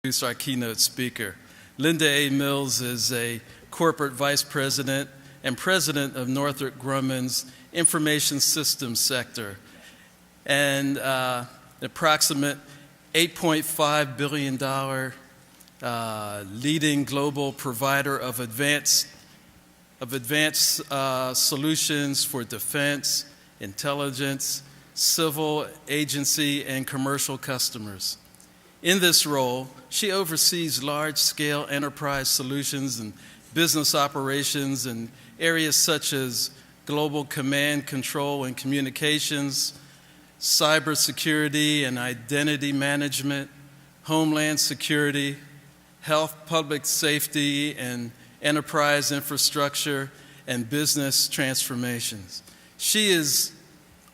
Introduce our keynote speaker. Linda A. Mills is a corporate vice president and president of Northrop Grumman's information systems sector, and approximate $8.5 billion leading global provider of advanced solutions for defense, intelligence, civil agency, and commercial customers. In this role, she oversees large-scale enterprise solutions and business operations in areas such as global command, control, and communications, cybersecurity and identity management, homeland security, health, public safety, and enterprise infrastructure, and business transformations. She is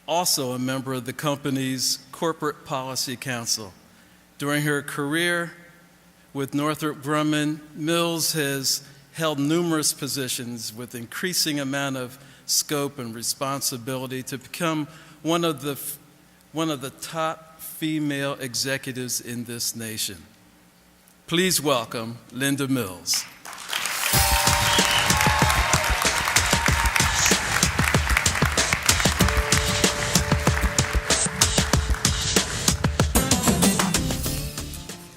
also a member of the company's Corporate Policy Council. During her career with Northrop Grumman, Mills has held numerous positions with increasing amount of scope and responsibility to become one of the top female executives in this nation. Please welcome Linda Mills.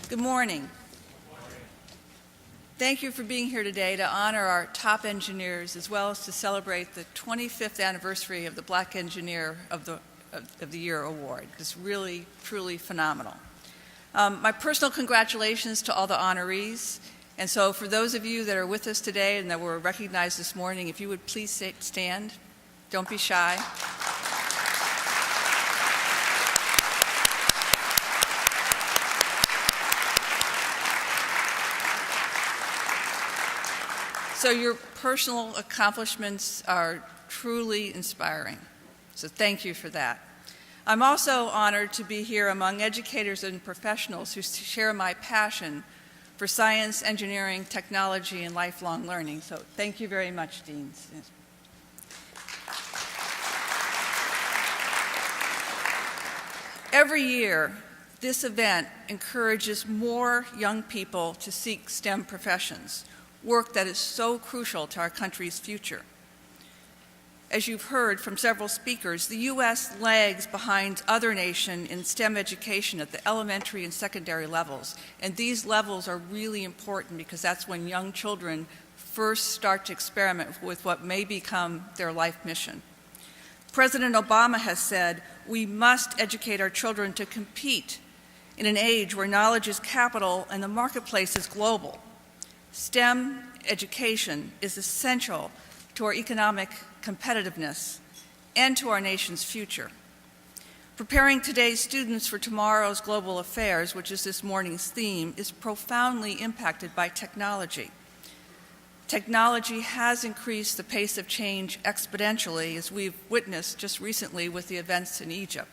Good morning. Thank you for being here today to honor our top engineers as well as to celebrate the 25th anniversary of the Black Engineer of the Year Award. It's really, truly phenomenal. My personal congratulations to all the honorees. And so for those of you that are with us today and that were recognized this morning, if you would please stand. Don't be shy. So your personal accomplishments are truly inspiring. So thank you for that. I'm also honored to be here among educators and professionals who share my passion for science, engineering, technology, and lifelong learning. So thank you very much, Deans. Every year, this event encourages more young people to seek STEM professions, work that is so crucial to our country's future. As you've heard from several speakers, the U.S. lags behind other nations in STEM education at the elementary and secondary levels. And these levels are really important because that's when young children first start to experiment with what may become their life mission. President Obama has said, we must educate our children to compete in an age where knowledge is capital and the marketplace is global. STEM education is essential to our economic competitiveness and to our nation's future. Preparing today's students for tomorrow's global affairs, which is this morning's theme, is profoundly impacted by technology. Technology has increased the pace of change exponentially, as we've witnessed just recently with the events in Egypt.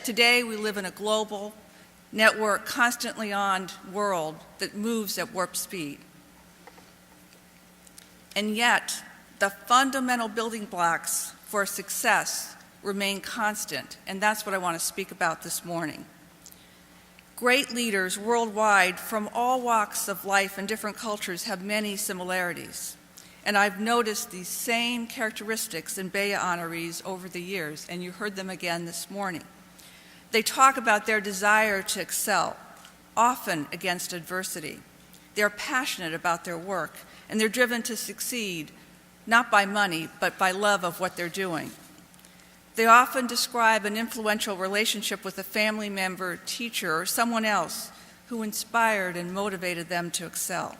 Today, we live in a global, network, constantly on world that moves at warp speed. And yet, the fundamental building blocks for success remain constant, and that's what I want to speak about this morning. Great leaders worldwide from all walks of life and different cultures have many similarities. And I've noticed these same characteristics in BEA honorees over the years, and you heard them again this morning. They talk about their desire to excel, often against adversity. They're passionate about their work, and they're driven to succeed, not by money, but by love of what they're doing. They often describe an influential relationship with a family member, teacher, or someone else who inspired and motivated them to excel.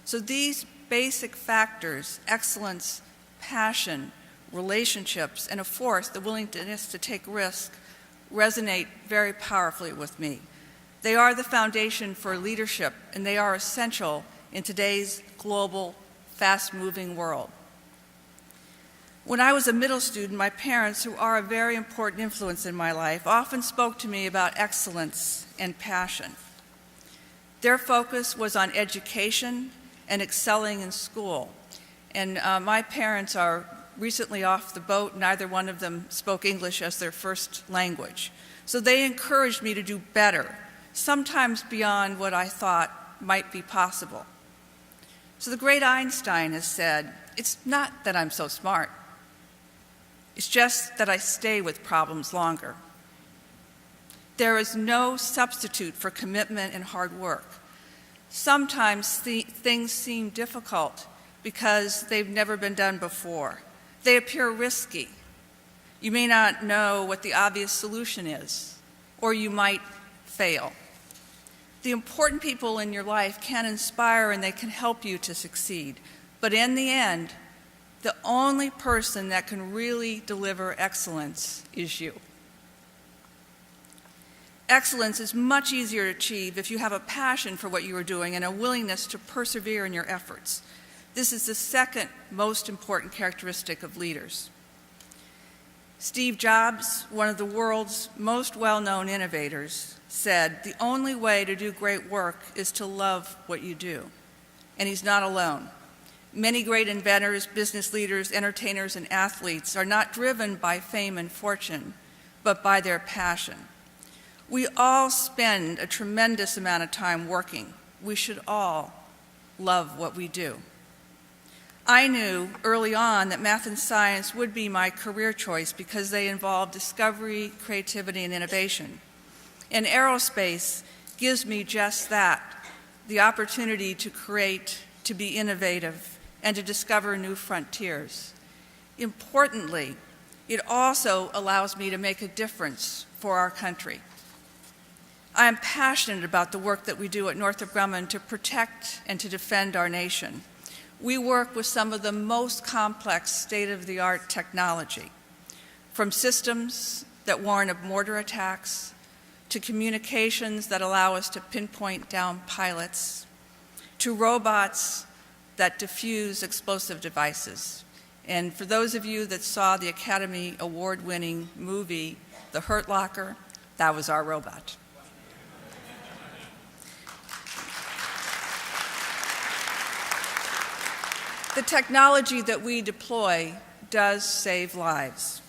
So these basic factors, excellence, passion, relationships, and of course, the willingness to take risk, resonate very powerfully with me. They are the foundation for leadership, and they are essential in today's global, fast-moving world. When I was a middle student, my parents, who are a very important influence in my life, often spoke to me about excellence and passion. Their focus was on education and excelling in school. And my parents are recently off the boat. Neither one of them spoke English as their first language. So they encouraged me to do better, sometimes beyond what I thought might be possible. So the great Einstein has said, "It's not that I'm so smart. It's just that I stay with problems longer." There is no substitute for commitment and hard work. Sometimes things seem difficult because they've never been done before. They appear risky. You may not know what the obvious solution is, or you might fail. The important people in your life can inspire and they can help you to succeed. But in the end, the only person that can really deliver excellence is you. Excellence is much easier to achieve if you have a passion for what you are doing and a willingness to persevere in your efforts. This is the second most important characteristic of leaders. Steve Jobs, one of the world's most well-known innovators, said, "The only way to do great work is to love what you do." And he's not alone. Many great inventors, business leaders, entertainers, and athletes are not driven by fame and fortune, but by their passion. We all spend a tremendous amount of time working. We should all love what we do. I knew early on that math and science would be my career choice because they involve discovery, creativity, and innovation. And aerospace gives me just that, the opportunity to create, to be innovative, and to discover new frontiers. Importantly, it also allows me to make a difference for our country. I am passionate about the work that we do at Northrop Grumman to protect and to defend our nation. We work with some of the most complex state-of-the-art technology, from systems that warn of mortar attacks, to communications that allow us to pinpoint down pilots, to robots that diffuse explosive devices. And for those of you that saw the Academy Award-winning movie, The Hurt Locker, that was our robot. The technology that we deploy does save lives.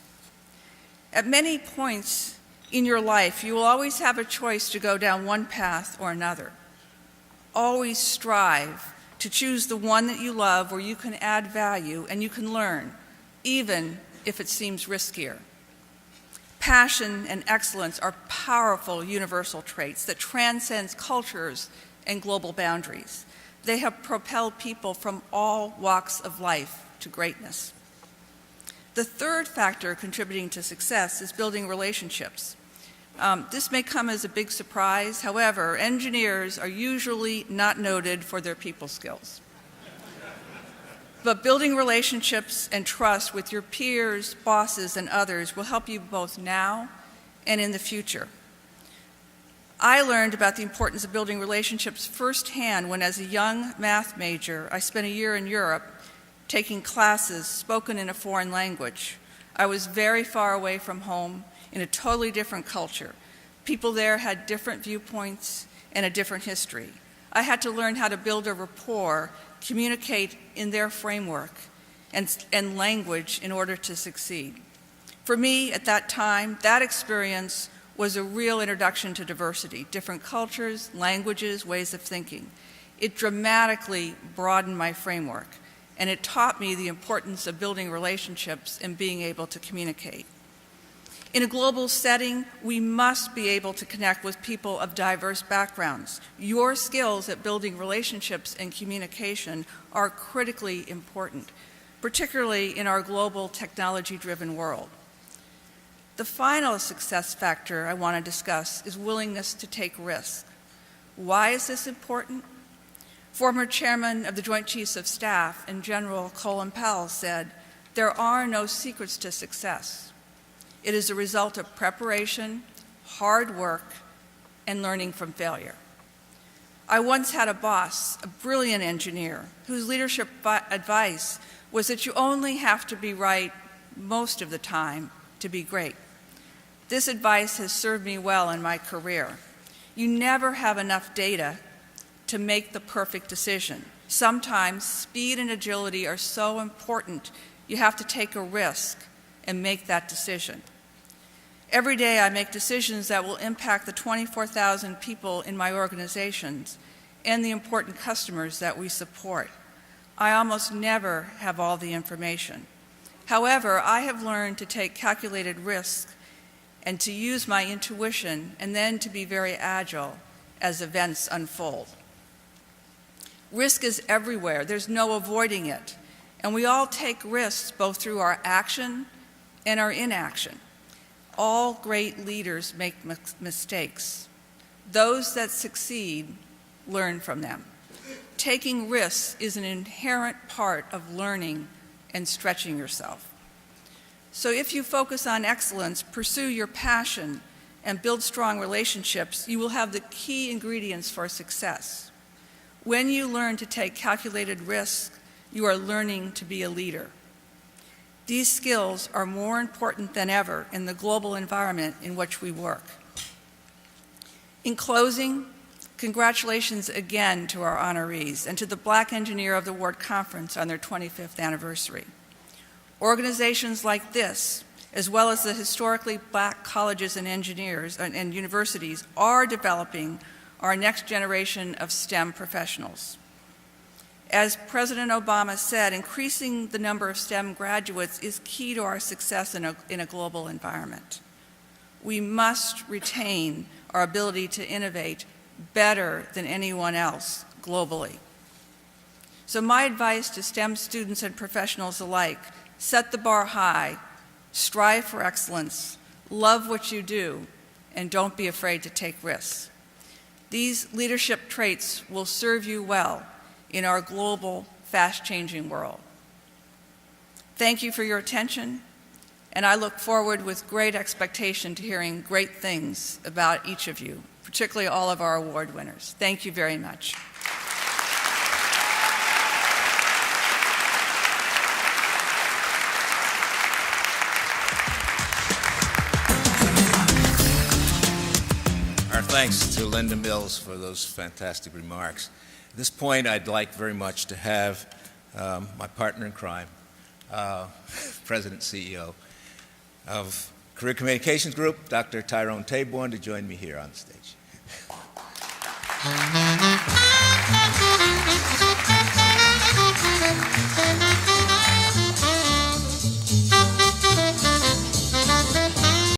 At many points in your life, you will always have a choice to go down one path or another. Always strive to choose the one that you love, where you can add value and you can learn, even if it seems riskier. Passion and excellence are powerful universal traits that transcend cultures and global boundaries. They have propelled people from all walks of life to greatness. The third factor contributing to success is building relationships. This may come as a big surprise. However, engineers are usually not noted for their people skills. But building relationships and trust with your peers, bosses, and others will help you both now and in the future. I learned about the importance of building relationships firsthand when, as a young math major, I spent a year in Europe taking classes spoken in a foreign language. I was very far away from home in a totally different culture. People there had different viewpoints and a different history. I had to learn how to build a rapport, communicate in their framework and language in order to succeed. For me, at that time, that experience was a real introduction to diversity, different cultures, languages, ways of thinking. It dramatically broadened my framework, and it taught me the importance of building relationships and being able to communicate. In a global setting, we must be able to connect with people of diverse backgrounds. Your skills at building relationships and communication are critically important, particularly in our global technology-driven world. The final success factor I want to discuss is willingness to take risks. Why is this important? Former chairman of the Joint Chiefs of Staff and General Colin Powell said, "There are no secrets to success. It is a result of preparation, hard work, and learning from failure." I once had a boss, a brilliant engineer, whose leadership advice was that you only have to be right most of the time to be great. This advice has served me well in my career. You never have enough data to make the perfect decision. Sometimes speed and agility are so important, you have to take a risk and make that decision. Every day I make decisions that will impact the 24,000 people in my organizations and the important customers that we support. I almost never have all the information. However, I have learned to take calculated risks and to use my intuition and then to be very agile as events unfold. Risk is everywhere. There's no avoiding it. And we all take risks both through our action and our inaction. All great leaders make mistakes. Those that succeed learn from them. Taking risks is an inherent part of learning and stretching yourself. So if you focus on excellence, pursue your passion, and build strong relationships, you will have the key ingredients for success. When you learn to take calculated risks, you are learning to be a leader. These skills are more important than ever in the global environment in which we work. In closing, congratulations again to our honorees and to the Black Engineer of the Award Conference on their 25th anniversary. Organizations like this, as well as the historically Black colleges and engineers and universities, are developing our next generation of STEM professionals. As President Obama said, increasing the number of STEM graduates is key to our success in a global environment. We must retain our ability to innovate better than anyone else globally. So my advice to STEM students and professionals alike: set the bar high, strive for excellence, love what you do, and don't be afraid to take risks. These leadership traits will serve you well in our global, fast-changing world. Thank you for your attention, and I look forward with great expectation to hearing great things about each of you, particularly all of our award winners. Thank you very much. Our thanks to Linda Mills for those fantastic remarks. At this point, I'd like very much to have my partner in crime, President CEO of Career Communications Group, Dr. Tyrone Taborn, to join me here on stage.